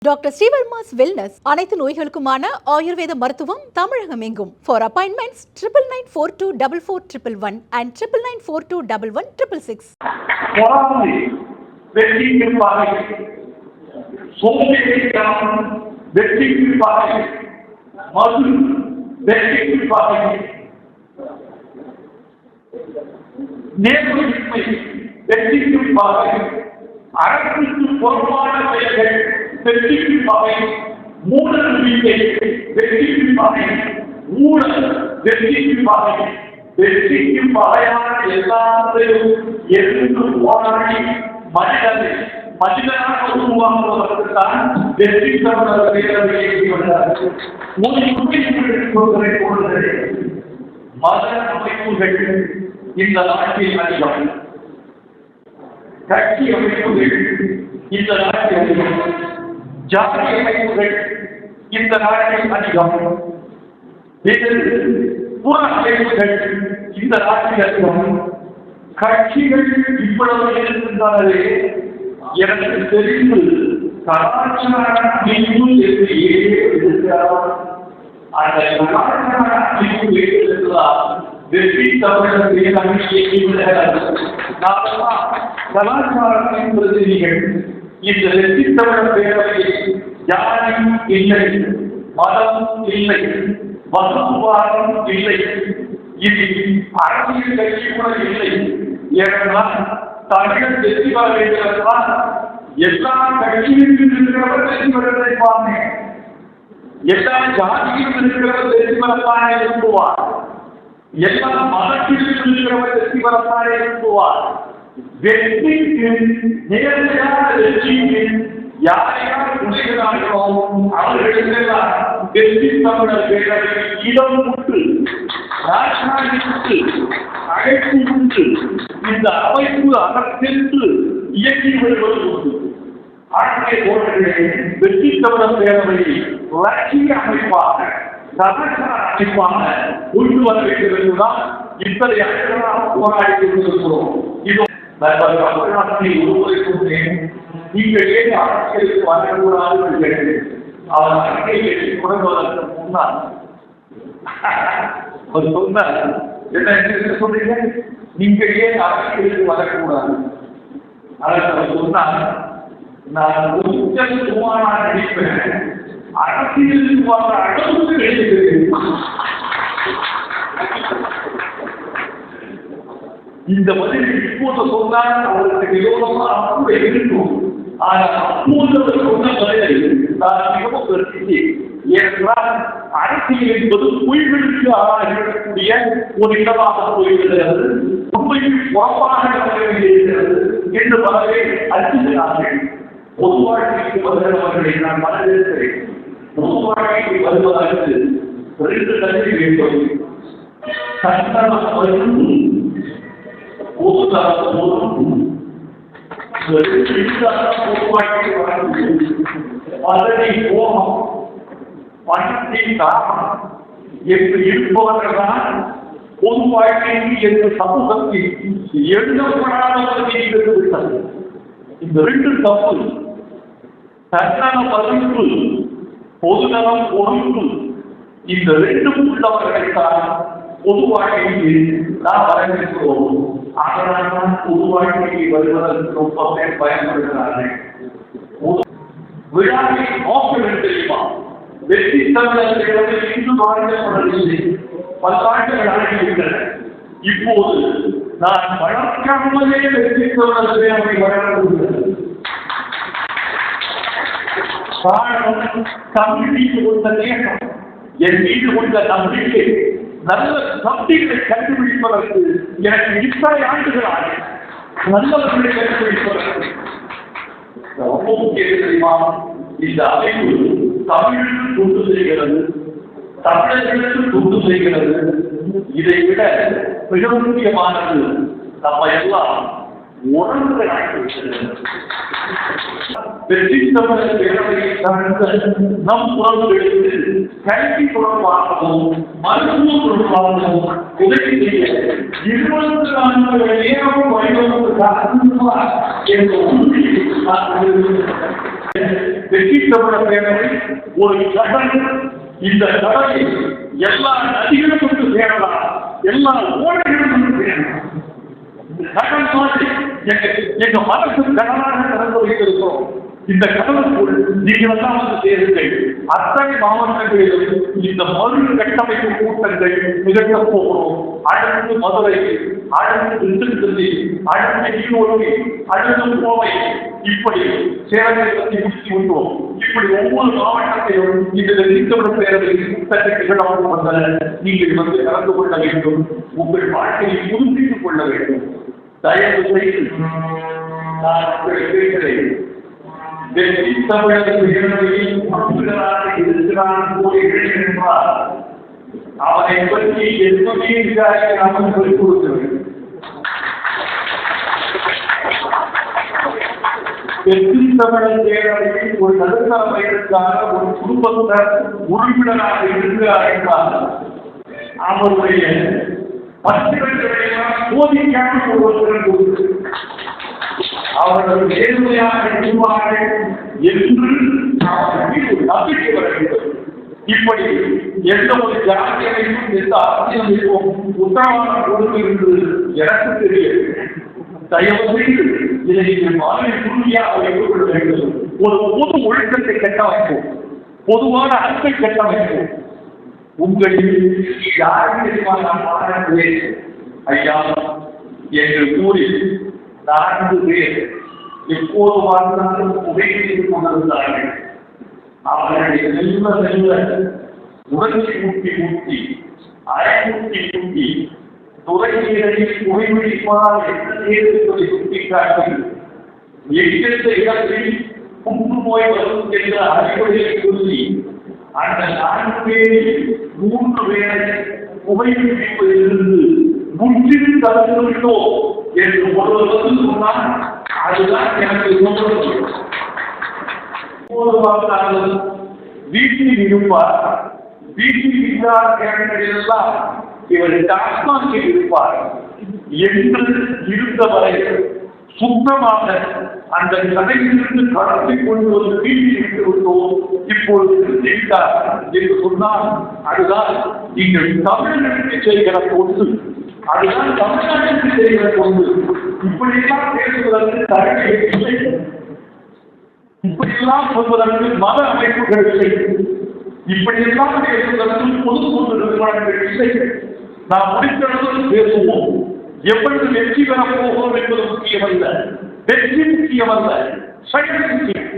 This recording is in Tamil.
டாக்டர் ஸ்ரீவர்மாஸ் வெல்னஸ் அனைத்து நோய்களுக்குமான ஆயுர்வேத மருத்துவம் தமிழகம் எங்கும். For appointments 99424411 and 99421166. பொறாமை வெற்றிக்கு பாதை, சோம்பேறித்தனம் வெற்றிக்கு பாதை, மது வெற்றிக்கு பாதை, நேர்மையின்மை வெற்றிக்கு பாதை, அரசுக்கு பொறுப்பான செயல்கள் வெற்றிக்கு பாதை, மூட நம்பிக்கை வெற்றிக்கு பாதை, ஊழல் வெற்றிக்கு பாதை, வெற்றிக்கு பாதையான எல்லாத்தையும் எதிர்த்து போராடி மனிதனாக உருவாக்குவதற்குத்தான் வெற்றி தமிழர் பேரவையை வந்தார். மத அமைப்புகள் இந்த நாட்டில் அதிகம், கட்சி அமைப்புகள் இந்த நாட்டில் அதிகம், ஜாதி அமைப்புகள் இந்த நாட்டில் அதிகம், புற அமைப்புகள் இந்த நாட்டில் அதிகம். கட்சிகள் இவ்வளவு இருக்கின்றனவே எனக்கு தெரிந்து கலாச்சார அமைப்பு என்று இருக்கிறார். அந்த கலாச்சார அமைப்பு இருக்கிறார் வெற்றி தமிழர் கலாச்சாரத்தின் பிரதிநிதிகள். இந்த வெற்றி தமிழர் பேரவையில் ஜாதி இல்லை, மதம் இல்லை, வகுப்புவாதம் இல்லை, இது அரசியல் கட்சி கூட இல்லை. ஏனென்றால் தமிழர் வெற்றி பெற வேண்டியவர்களால் எல்லா கட்சியிலும் இருக்கிறவர் வெற்றி பெறுவதை பார்த்தேன், எல்லா ஜாதியிலும் இருக்கிறவர் வெற்றி பெறத்தானே விரும்புவார், எல்லா மதத்திலும் இருக்கிறவர் வெற்றி பெறத்தானே விரும்புவார். வெற்றிக்கு நேர்மையான வெற்றிக்கு யாரையால் துணைகிறார்களோ அவர்களுக்கெல்லாம் வெற்றி தமிழர் பேரவையில் இடம் உண்டு, ராஜாவுக்கு அழைப்பு உண்டு, இந்த அமைப்பு அதற்கென்று இயக்கி வருவது உண்டு. ஆட்சியை போன்றே வெற்றி தமிழர் பேரவையை லட்சிய அமைப்பாக கலாச்சார அமைப்பாக கொண்டு வர வேண்டும் என்றுதான் இத்தகைய அனைவராக போராடி கொண்டிருக்கிறோம். இது தமிழ்நாட்டை ஒருமுறை கொண்டேன், நீங்கள் ஏன் அரசியலுக்கு வரக்கூடாது என்று கேட்டேன். அவர் அரசியலை தொடங்குவதற்கு முன்னால் அவர் சொன்னார், என்ன சொல்றீங்க, நீங்கள் ஏன் அரசியலுக்கு வரக்கூடாது? அதற்கு அவர் சொன்னார், நான் கொஞ்சம் சுமாராக நடிப்பேன், அரசியலுக்கு வர அளவுக்கு நடிக்கிறேன். இந்த பதில் இப்போது சொன்னால் அவருக்கு விரோதமாக கூட இருக்கும். ஆனால் அப்போது அவர் சொன்ன பதிலை நான் மிகவும் கருத்தினேன். ஏனென்றால் அரசியல் என்பது பொய்களுக்கு ஆளாகிவிடக்கூடிய ஒரு இடமாக போய்விடுகிறது, உண்மையில் புறப்பாக இருக்கிறது என்று பலரை அச்சுகிறார்கள். பொது வாழ்க்கைக்கு வருகிறவர்களை நான் வரவேற்கிறேன். பொது வாழ்க்கைக்கு வருவதற்கு ரெண்டு கல்வி வேண்டும், சட்டமன்றம் பொதுத்தரம் அதனை போகம் பணத்தின் காரணம் என்று இருப்பவர்கள்தான் பொது வாழ்க்கைக்கு என்ற சமூகத்தில் எழுதப்படாத விட்டது. இந்த ரெண்டு தப்பு, சட்டன மதிப்பு, பொதுநலம் பொறுப்பு, இந்த ரெண்டும் உள்ளவர்களைத்தான் பொது வாழ்க்கைக்கு நாம் வரவேற்கிறோம். அதனால்தான் பொது வாழ்க்கைக்கு வருவதற்கு ரொம்ப பேர் பயன்படுகிறார்கள். விழாவை நோக்கம் தெரியுமா? வெற்றி தமிழர்கள் இன்று வழங்கப்படவில்லை, பல்லாண்டுகள் ஆகிவிட்டன. இப்போது நான் வழக்காமலே வெற்றி தமிழர்களை அவை வழங்கப்படுகிறது. காரணம், கமிட்டிக்கு கொண்ட நேரம், என் மீது கொண்ட நம்பிக்கை, நல்ல நம்பிக்கைகளை கண்டுபிடிப்பதற்கு எனக்கு இத்தனை ஆண்டுகளாக நல்லவர்களை கண்டுபிடிப்பதற்கு ரொம்ப முக்கியம் தெரியுமா? இந்த அமைப்பு தமிழுக்கு தொண்டு செய்கிறது, தமிழர்களுக்கு தொண்டு செய்கிறது. இதை விட மிக முக்கியமானது, நம்ம எல்லாம் வெற்றி தமிழர் பேரவையை சார்ந்த நம் புறங்களுக்கு கல்வி தொடர்பாகவும் மருத்துவ தொடர்பாகவும் உதவி செய்ய 24 மணி நேரம் வழிவகுப்பு என்ற உறுதியை வெற்றி தமிழர் பேரவை ஒரு கடல். இந்த கடலில் எல்லா நதிகளும் கொண்டு சேரலாம், எல்லா ஓடைகளும் கொண்டு சேரலாம். கடல் மாதிரி எங்க மனசு கடலாக திறந்து வைத்திருக்கிறோம். இந்த கடலுக்குள் நீங்கள் எல்லாம் வந்து சேருங்கள். அத்தனை மாவட்டங்களிலும் இந்த மறு கட்டமைப்பு கூட்டங்கள் நிகழ்த்த போகிறோம். அடுத்து மதுரை, அடுத்து திருச்சிராப்பள்ளி, அடுத்து ஈரோடு, அடுத்து கோவை, இப்படி சேலத்தை பற்றி முடித்து விட்டோம். இப்படி ஒவ்வொரு மாவட்டத்திலும் இந்த திட்டமிட பேரவை கூட்டத்தை நிகழ்வாக வந்தன. நீங்கள் வந்து கலந்து கொள்ள வேண்டும், உங்கள் வாழ்க்கையை புதுப்பித்துக் கொள்ள வேண்டும். தயவு செய்து நான் உங்களை கேட்கிறேன். வெற்றி தமிழக பேரவையில் உறுப்பினராக இருக்கிறான் என்றால் அவனை பற்றி எதுவுமே விசாரிக்காமல் சொல்லிக் கொடுக்க வேண்டும். வெற்றி தமிழக பேரவையில் ஒரு நடுத்தர வயதுக்கான ஒரு குடும்பத்தினர் உறுப்பினராக இருக்கிறார் என்றால் அவருடைய பத்திரங்களை சோதிக்காமல் ஒருவர்கள் அவர்கள் நேர்மையாக இருப்பார்கள் என்று நம்பிக்கை வர வேண்டும். இப்படி எந்த ஒரு ஜாதியையும் எந்த அரசியலையும் உத்தரவாதம் கொடுத்து என்று எனக்கு தெரியும். தயவு செய்து இதை நீங்கள் மாதிரி உறுதியாக வைத்துக் கொள்ள வேண்டும். ஒரு பொது ஒழுக்கத்தை கட்டமைப்போம், பொதுவான அன்பை கட்டமைப்போம். உங்களில் யாருக்கு மாணவர்களே ஐயா என்று கூறி 4 பேர் எப்போது வாழ்ந்தாலும் புகையிட்டு கொண்டிருந்தார்கள். அவர்களை செல்வ உடலை ஊட்டி அரைக்கூட்டி துறையினரில் புகைப்பிடிப்பால் என்பதை சுட்டிக்காட்டி எந்த இடத்தில் புற்றுநோய் வரும் என்ற அறிவுரையை சொல்லி அந்த 4 பேரில் 3 பேரை புகைப்பிடிப்பதிலிருந்து முற்றிலும் தவிர்த்துவிட்டோம் என்று ஒருவர் சொன்னால் அதுதான் எனக்கு வீட்டில் இருப்பார். வீட்டில் இல்லாத நேரங்களெல்லாம் இவர் டாஸ்மாகில் இருப்பார் என்று இருந்தவரை சுத்தமாக அந்த கடையிலிருந்து கடத்தி கொண்டு வந்து வீட்டில் இருந்து விட்டோம். இப்பொழுது செய்தார் என்று சொன்னால் அதுதான் நீங்கள் தமிழர்களுக்கு செய்கிற பொழுது, அதுதான் தமிழ்நாட்டிற்கு செய்கிற பொழுது. இப்படியெல்லாம் பேசுவதற்கு தடை இல்லை, இப்படியெல்லாம் சொல்வதற்கு மத அமைப்புகள் இல்லை, இப்படியெல்லாம் பேசுவதற்கு பொதுக்கூட்டு நிறுவனங்கள் இல்லை. நாம் முடித்தளவு பேசுவோம். எப்பொழுது வெற்றி பெறப் போகிறோம் என்பது முக்கியமல்ல, வெற்றி முக்கியமல்ல, செயல் முக்கியம்.